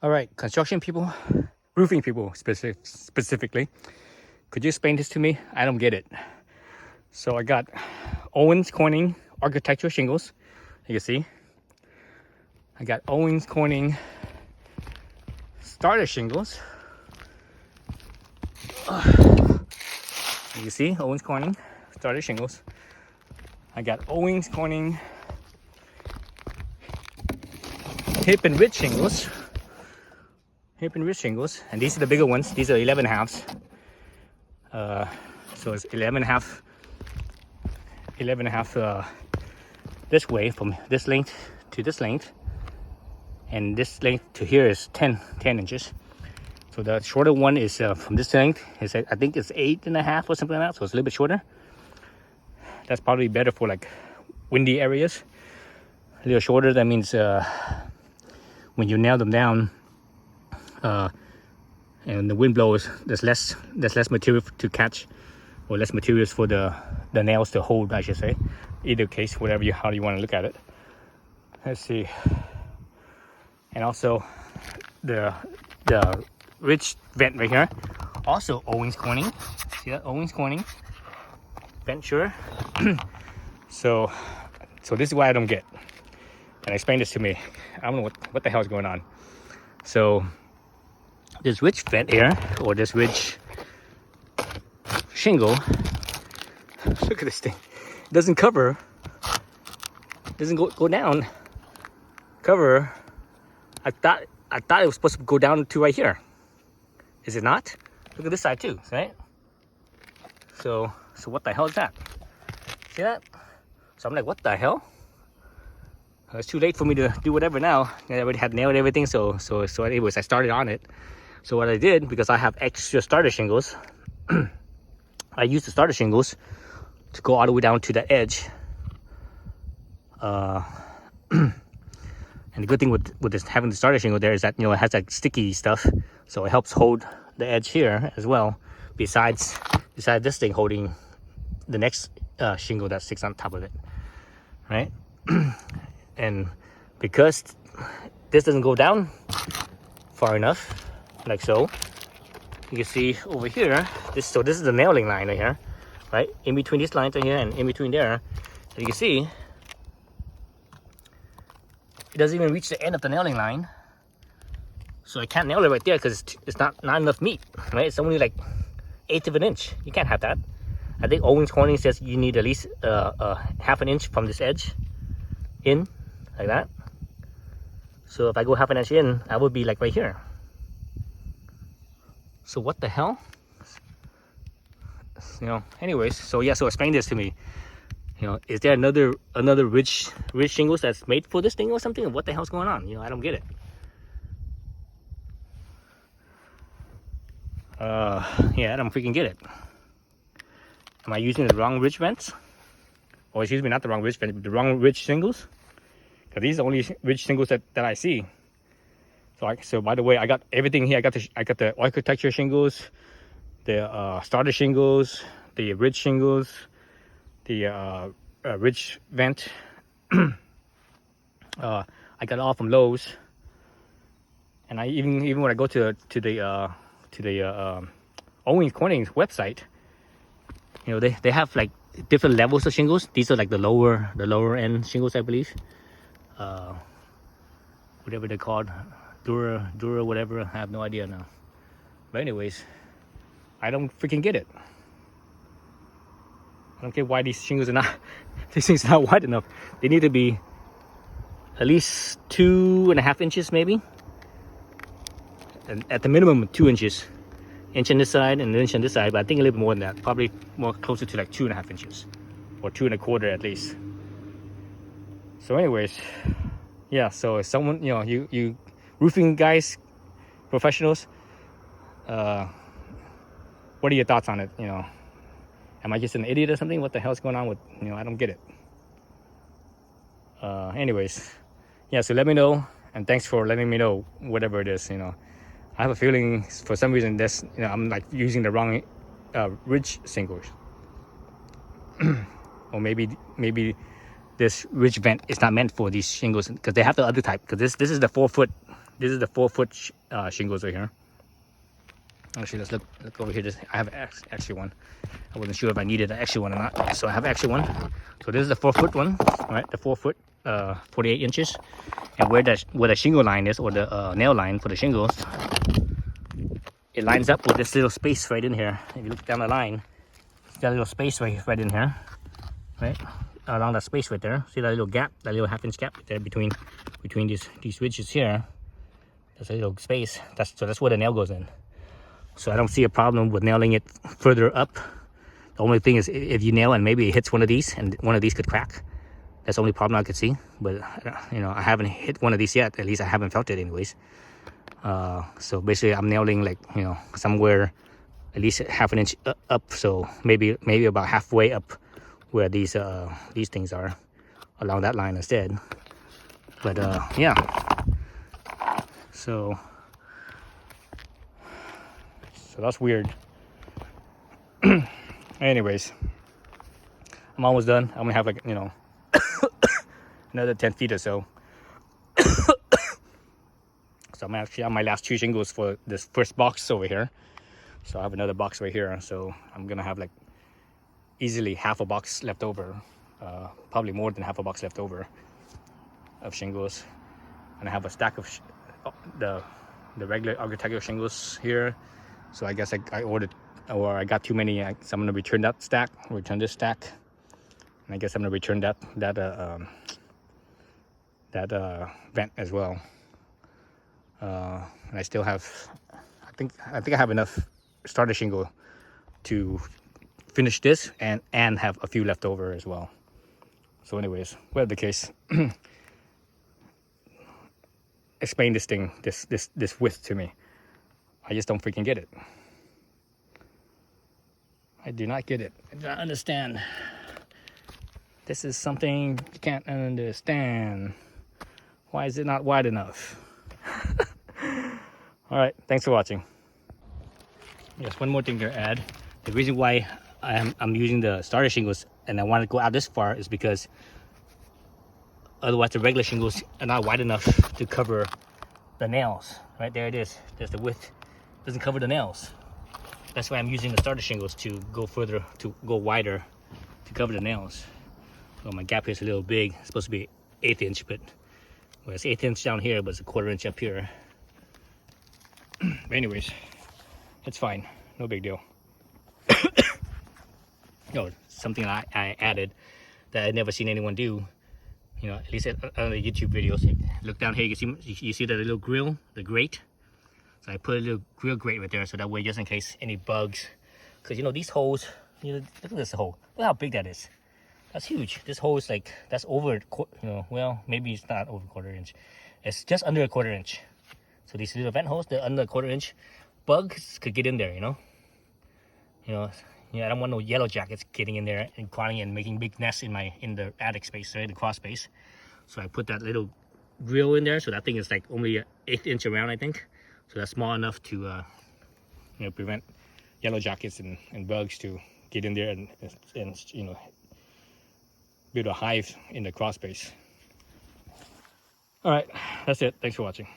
All right, construction people, roofing people specifically, could you explain this to me? I don't get it. So I got Owens Corning architectural shingles. You can see. I got Owens Corning starter shingles. You can see Owens Corning starter shingles. I got Owens Corning hip and ridge shingles. Hip and ridge shingles, and these are the bigger ones. These are 11 halves. So it's 11 half this way, from this length to this length, and this length to here is 10 inches. So the shorter one is from this length is, I think it's 8.5 or something like that, so it's a little bit shorter. That's probably better for like windy areas. A little shorter, that means when you nail them down and the wind blows, there's less material to catch, or less materials for the nails to hold, I should say. Either case, how you want to look at it. Let's see. And also the ridge vent right here, also Owens Corning. See that? Owens Corning vent, sure. so this is why I don't get, and explain this to me. I don't know what the hell is going on. So this ridge vent here, or this ridge shingle, look at this thing. It doesn't cover, doesn't go down. Cover. I thought it was supposed to go down to right here. Is it not? Look at this side too, right? So what the hell is that? See that? So I'm like, what the hell? It's too late for me to do whatever now. I already had nailed everything, so anyways, I started on it. So what I did, because I have extra starter shingles, I used the starter shingles to go all the way down to the edge. And the good thing with this, having the starter shingle there, is that, it has like sticky stuff, so it helps hold the edge here as well. Besides this thing holding the next shingle that sticks on top of it, right? And because this doesn't go down far enough, like so, you can see over here, this is the nailing line right here, right? In between these lines right here and in between there, and you can see it doesn't even reach the end of the nailing line. So I can't nail it right there because it's not enough meat, right? It's only like 1/8 of an inch. You can't have that. I think Owens Corning says you need at least 1/2 an inch from this edge in, like that. So if I go 1/2 an inch in, I would be like right here. So what the hell? Anyways, so explain this to me. Is there another ridge shingles that's made for this thing or something? What the hell's going on? I don't get it. Yeah, I don't freaking get it. Am I using the wrong ridge vents? Or excuse me, not the wrong ridge vent, but the wrong ridge shingles? Because these are the only ridge shingles that I see. So by the way, I got everything here. I got the architecture shingles, the starter shingles, the ridge shingles, the ridge vent. I got it all from Lowe's. And I even when I go to the Owens Corning's website, they have like different levels of shingles. These are like the lower end shingles, I believe. Whatever they're called, Dura, whatever. I have no idea now. But anyways, I don't freaking get it. I don't get why these things are not wide enough. They need to be at least 2.5 inches, maybe. And at the minimum 2 inches. Inch on this side and an inch on this side, but I think a little bit more than that. Probably more closer to like 2.5 inches. Or 2.25 at least. So anyways, yeah, so if someone, you roofing guys, professionals, what are your thoughts on it? Am I just an idiot or something? What the hell's going on with, I don't get it. Anyways, yeah, so let me know, and thanks for letting me know whatever it is. I have a feeling for some reason this, I'm like using the wrong ridge shingles. Or maybe this ridge vent is not meant for these shingles, because they have the other type, because this is the 4 foot this is the 4-foot shingles right here. Actually, let's look over here. I have an extra one. I wasn't sure if I needed an extra one or not, so I have an extra one. So this is the 4-foot one, right? The 4-foot, 48 inches, and where the shingle line is, or the nail line for the shingles, it lines up with this little space right in here. If you look down the line, it's got a little space right in here, right? Along that space right there. See that little gap, that little 1/2 inch gap there between these ridges here. There's a little space. That's where the nail goes in. So I don't see a problem with nailing it further up. The only thing is if you nail and maybe it hits one of these and one of these could crack. That's the only problem I could see. But you know, I haven't hit one of these yet. At least I haven't felt it anyways. So basically I'm nailing like, you know, somewhere at least 1/2 inch up. So maybe about halfway up where these things are, along that line instead. But yeah. So that's weird. Anyways, I'm almost done. I'm gonna have like, you know, another 10 feet or so. So I'm actually on my last 2 shingles for this first box over here. So I have another box right here. So I'm gonna have like easily half a box left over, probably more than half a box left over of shingles. And I have a stack of the regular architectural shingles here. So I guess I ordered, or I got too many, so I'm gonna return that stack, return this stack, and I guess I'm gonna return that vent as well. And I still have, I think I have enough starter shingle to finish this and have a few left over as well. So anyways, whatever the case, explain this thing, this width to me. I just don't freaking get it. I do not get it. I do not understand. This is something you can't understand. Why is it not wide enough? All right, thanks for watching. Yes, one more thing to add. The reason why I'm using the starter shingles and I want to go out this far is because otherwise the regular shingles are not wide enough to cover the nails. Right there it is. There's the width. Doesn't cover the nails. That's why I'm using the starter shingles to go further, to go wider, to cover the nails. So my gap here is a little big. It's supposed to be 1/8 inch, but well, it's 1/8 inch down here, but it's a 1/4 inch up here. But anyways, it's fine. No big deal. No, something I added that I'd never seen anyone do. You know, at least on the YouTube videos. Look down here, you see that little grill, the grate. So I put a little grill grate right there, so that way, just in case any bugs, because you know these holes. You know, look at this hole. Look how big that is. That's huge. This hole is like, that's over, you know, well, maybe it's not over 1/4 inch. It's just under a 1/4 inch. So these little vent holes, they're under a 1/4 inch. Bugs could get in there, you know. I don't want no yellow jackets getting in there and crawling and making big nests in the attic space, right, the crawl space. So I put that little grill in there. So that thing is like only 1/8 inch around, I think. So that's small enough to, you know, prevent yellow jackets and bugs to get in there and you know, build a hive in the crawl space. All right, that's it. Thanks for watching.